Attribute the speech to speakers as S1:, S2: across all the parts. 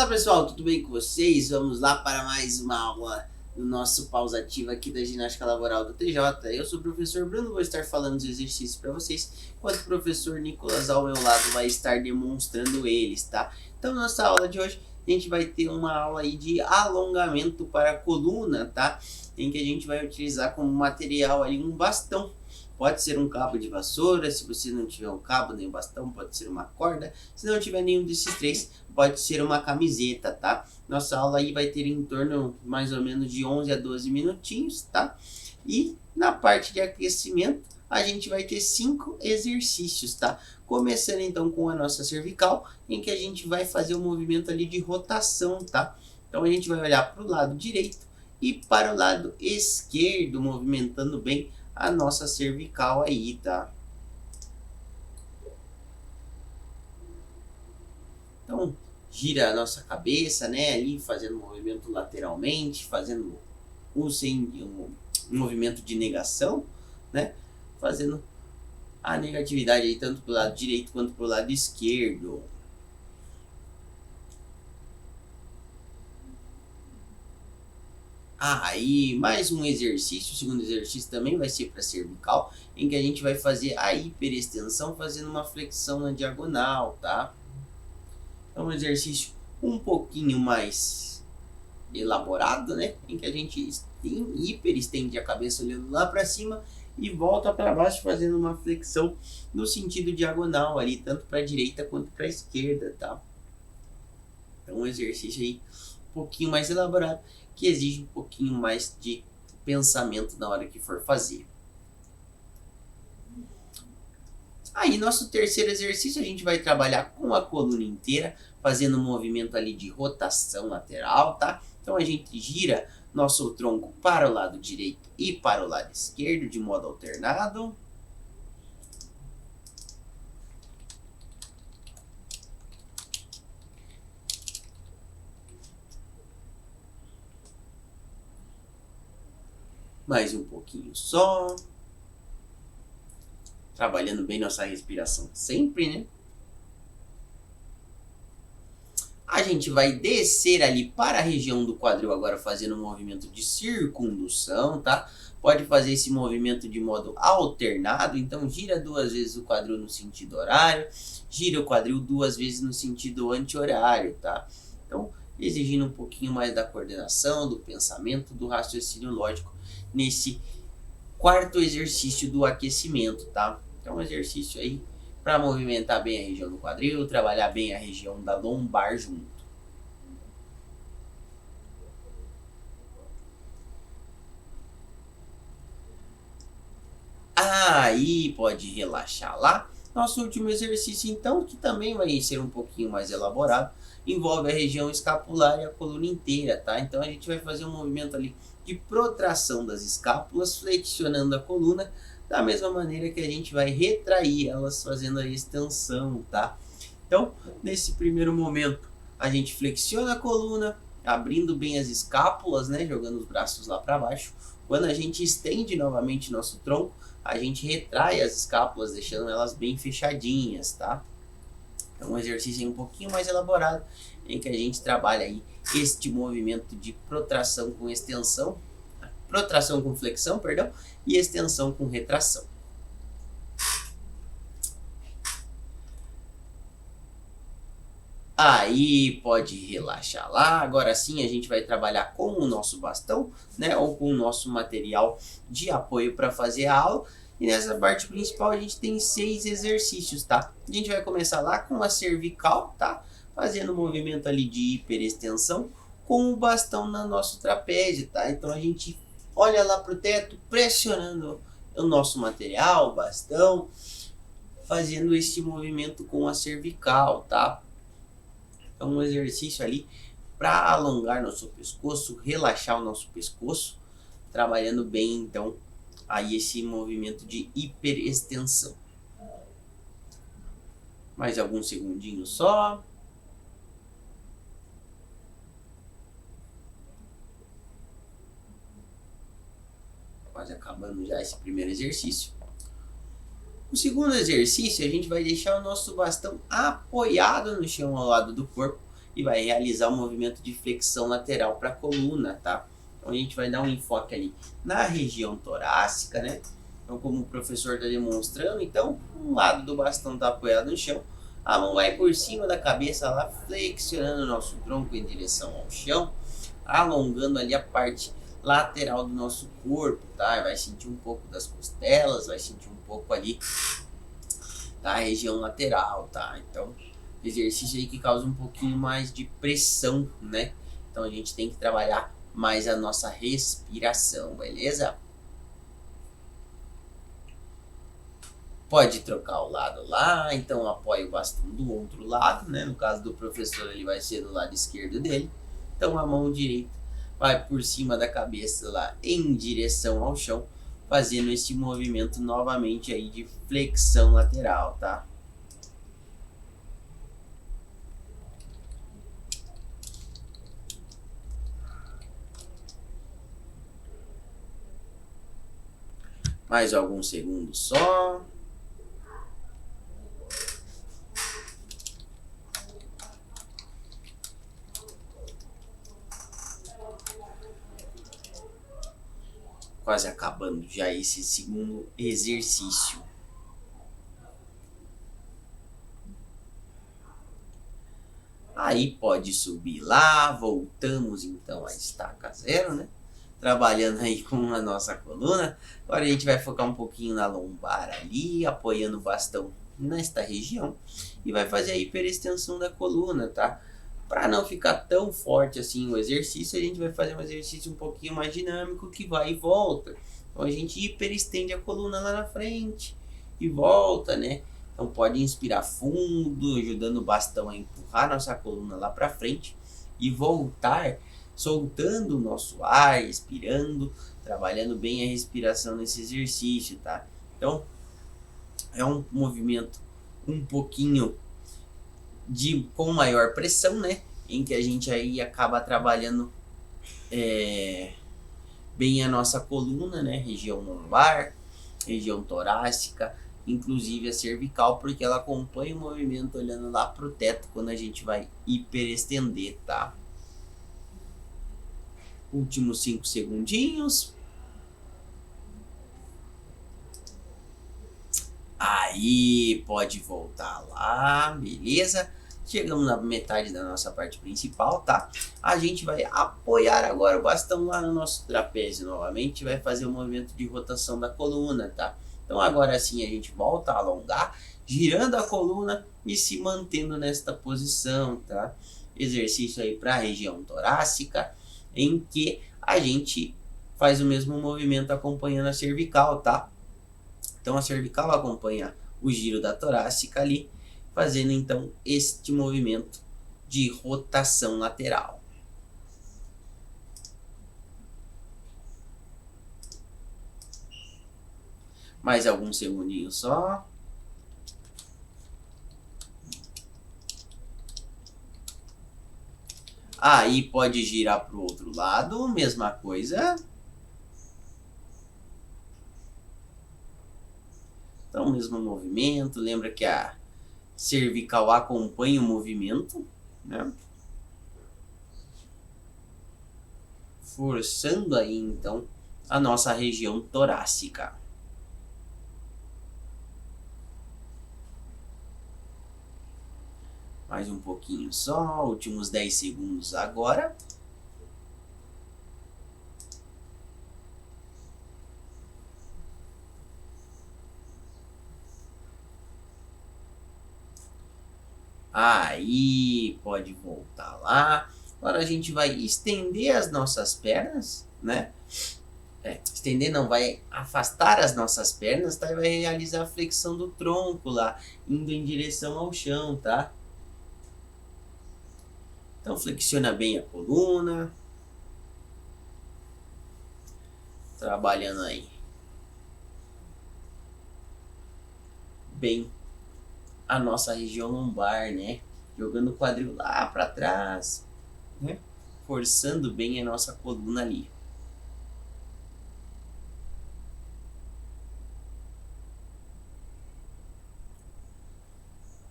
S1: Fala pessoal, tudo bem com vocês? Vamos lá para mais uma aula do nosso pausativo aqui da ginástica laboral do TJ. Eu sou o professor Bruno, vou estar falando os exercícios para vocês, enquanto o professor Nicolas ao meu lado vai estar demonstrando eles, tá? Então, nossa aula de hoje, a gente vai ter uma aula aí de alongamento para a coluna, tá? Em que a gente vai utilizar como material ali um bastão. Pode ser um cabo de vassoura, se você não tiver um cabo nem um bastão, pode ser uma corda. Se não tiver nenhum desses três, pode ser uma camiseta, tá? Nossa aula aí vai ter em torno mais ou menos de 11 a 12 minutinhos, tá? E na parte de aquecimento, a gente vai ter 5 exercícios, tá? Começando então com a nossa cervical, em que a gente vai fazer um movimento ali de rotação, tá? Então a gente vai olhar para o lado direito e para o lado esquerdo, movimentando bem a nossa cervical aí, tá? Então, gira a nossa cabeça, né, ali fazendo movimento lateralmente, fazendo um movimento de negação, né, fazendo a negatividade aí tanto pro lado direito quanto pro lado esquerdo. Aí, mais um exercício, o segundo exercício também vai ser para cervical, em que a gente vai fazer a hiperextensão fazendo uma flexão na diagonal, tá? É um exercício um pouquinho mais elaborado, né? Em que a gente hiperestende a cabeça olhando lá para cima e volta para baixo fazendo uma flexão no sentido diagonal ali, tanto para a direita quanto para a esquerda, tá? Então um exercício aí um pouquinho mais elaborado, que exige um pouquinho mais de pensamento na hora que for fazer. Aí, nosso terceiro exercício, a gente vai trabalhar com a coluna inteira, fazendo um movimento ali de rotação lateral, tá? Então, a gente gira nosso tronco para o lado direito e para o lado esquerdo, de modo alternado. Mais um pouquinho só. Trabalhando bem nossa respiração sempre, né? A gente vai descer ali para a região do quadril agora fazendo um movimento de circundução, tá? Pode fazer esse movimento de modo alternado, então gira 2 vezes o quadril no sentido horário, gira o quadril 2 vezes no sentido anti-horário, tá? Então, exigindo um pouquinho mais da coordenação, do pensamento, do raciocínio lógico nesse quarto exercício do aquecimento, tá? Então, um exercício aí para movimentar bem a região do quadril, trabalhar bem a região da lombar junto. Aí pode relaxar lá. Nosso último exercício então, que também vai ser um pouquinho mais elaborado, envolve a região escapular e a coluna inteira, tá? Então a gente vai fazer um movimento ali de protração das escápulas, flexionando a coluna, da mesma maneira que a gente vai retrair elas fazendo a extensão, tá? Então, nesse primeiro momento, a gente flexiona a coluna, abrindo bem as escápulas, né, jogando os braços lá para baixo. Quando a gente estende novamente nosso tronco, a gente retrai as escápulas, deixando elas bem fechadinhas, tá? É um exercício um pouquinho mais elaborado, em que a gente trabalha aí este movimento de protração com extensão, protração com flexão, perdão, e extensão com retração. Aí pode relaxar lá. Agora sim a gente vai trabalhar com o nosso bastão, né, ou com o nosso material de apoio para fazer a aula. E nessa parte principal a gente tem 6 exercícios, tá? A gente vai começar lá com a cervical, tá? Fazendo um movimento ali de hiperextensão com o bastão no nosso trapézio, tá? Então a gente olha lá pro teto, pressionando o nosso material, o bastão, fazendo esse movimento com a cervical, tá? Então um exercício ali para alongar nosso pescoço, relaxar o nosso pescoço, trabalhando bem então aí esse movimento de hiperextensão. Mais alguns segundinhos só. Quase acabando já esse primeiro exercício. O segundo exercício, a gente vai deixar o nosso bastão apoiado no chão ao lado do corpo e vai realizar um movimento de flexão lateral para a coluna, tá? Então a gente vai dar um enfoque ali na região torácica, né? Então, como o professor está demonstrando, então, um lado do bastão está apoiado no chão, a mão vai por cima da cabeça lá, flexionando o nosso tronco em direção ao chão, alongando ali a parte lateral do nosso corpo, tá? Vai sentir um pouco das costelas, vai sentir um pouco ali da região lateral, tá? Então, exercício aí que causa um pouquinho mais de pressão, né? Então, a gente tem que trabalhar mais a nossa respiração, beleza? Pode trocar o lado lá, então apoia o bastão do outro lado, né? No caso do professor, ele vai ser do lado esquerdo dele. Então a mão direita vai por cima da cabeça lá em direção ao chão, fazendo esse movimento novamente aí de flexão lateral, tá? Mais alguns segundos só. Quase acabando já esse segundo exercício. Aí pode subir lá, voltamos então à estaca zero, né? Trabalhando aí com a nossa coluna. Agora a gente vai focar um pouquinho na lombar ali, apoiando o bastão nesta região e vai fazer a hiperextensão da coluna, tá? Para não ficar tão forte assim o exercício, a gente vai fazer um exercício um pouquinho mais dinâmico que vai e volta. Então a gente hiperestende a coluna lá na frente e volta, né? Então pode inspirar fundo, ajudando o bastão a empurrar nossa coluna lá para frente e voltar soltando o nosso ar, expirando, trabalhando bem a respiração nesse exercício, tá? Então é um movimento um pouquinho com maior pressão, né? Em que a gente aí acaba trabalhando bem a nossa coluna, né? Região lombar, região torácica, inclusive a cervical, porque ela acompanha o movimento olhando lá pro teto quando a gente vai hiperestender, tá? Últimos 5 segundinhos. Aí pode voltar lá, beleza? Chegamos na metade da nossa parte principal, tá? A gente vai apoiar agora o bastão lá no nosso trapézio novamente, vai fazer um movimento de rotação da coluna, tá? Então agora sim a gente volta a alongar, girando a coluna e se mantendo nesta posição, tá? Exercício aí para a região torácica, em que a gente faz o mesmo movimento acompanhando a cervical, tá? Então a cervical acompanha o giro da torácica ali, fazendo então este movimento de rotação lateral. Mais alguns segundinhos só. Aí pode girar para o outro lado, mesma coisa. Então, mesmo movimento. Lembra que a cervical acompanha o movimento, né? Forçando aí então a nossa região torácica. Mais um pouquinho só, últimos 10 segundos agora. Aí pode voltar lá. Agora a gente vai estender as nossas pernas, né? Estender não, vai afastar as nossas pernas, tá? E vai realizar a flexão do tronco lá, indo em direção ao chão, tá? Então flexiona bem a coluna. Trabalhando aí bem a nossa região lombar, né? Jogando o quadril lá para trás, né? Forçando bem a nossa coluna ali.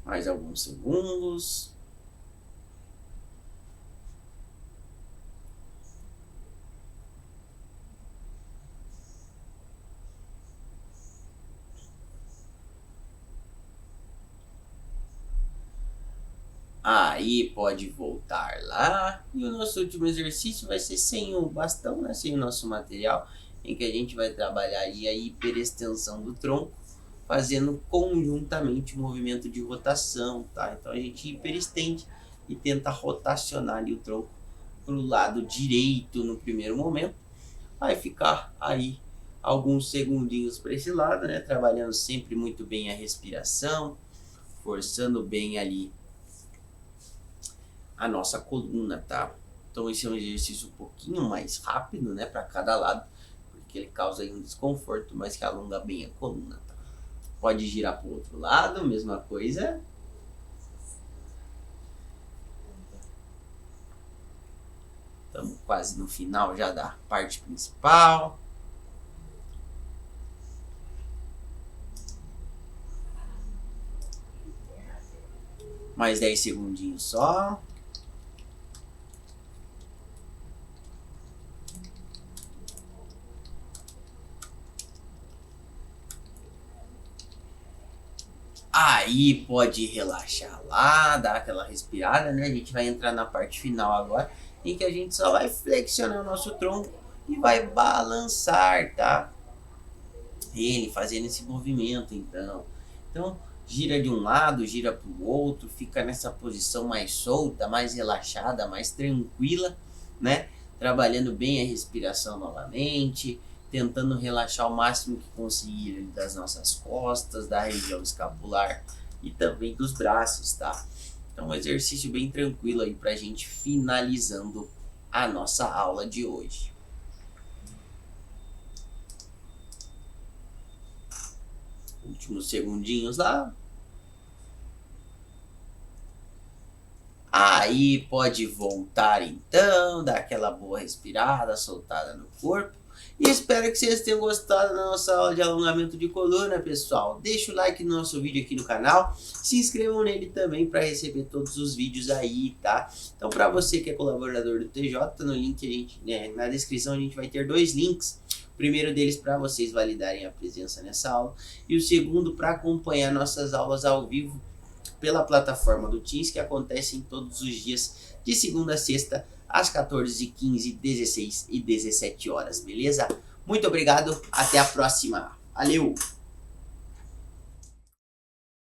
S1: Mais alguns segundos. Aí pode voltar lá. E o nosso último exercício vai ser sem o bastão, né? Sem o nosso material, em que a gente vai trabalhar aí a hiperextensão do tronco, fazendo conjuntamente o movimento de rotação, tá? Então a gente hiperestende e tenta rotacionar ali o tronco para o lado direito no primeiro momento. Vai ficar aí alguns segundinhos para esse lado, né? Trabalhando sempre muito bem a respiração, forçando bem ali a nossa coluna, tá? Então esse é um exercício um pouquinho mais rápido, né, para cada lado, porque ele causa aí um desconforto, mas que alonga bem a coluna, tá? Pode girar para o outro lado, mesma coisa. Estamos quase no final já da parte principal. Mais 10 segundinhos só. Aí pode relaxar lá, dar aquela respirada, né? A gente vai entrar na parte final agora, em que a gente só vai flexionar o nosso tronco e vai balançar, tá? Ele fazendo esse movimento, então. Então, gira de um lado, gira para o outro, fica nessa posição mais solta, mais relaxada, mais tranquila, né? Trabalhando bem a respiração novamente, tentando relaxar o máximo que conseguir das nossas costas, da região escapular e também dos braços, tá? Então, um exercício bem tranquilo aí pra gente finalizando a nossa aula de hoje. Últimos segundinhos lá. Aí pode voltar então, dar aquela boa respirada, soltada no corpo. E espero que vocês tenham gostado da nossa aula de alongamento de coluna, pessoal. Deixa o like no nosso vídeo aqui no canal. Se inscrevam nele também para receber todos os vídeos aí, tá? Então, para você que é colaborador do TJ, no link na descrição a gente vai ter 2 links. O primeiro deles para vocês validarem a presença nessa aula. E o segundo para acompanhar nossas aulas ao vivo pela plataforma do Teams, que acontecem todos os dias de segunda a sexta, às 14h15, 16 e 17 horas, beleza? Muito obrigado, até a próxima. Valeu!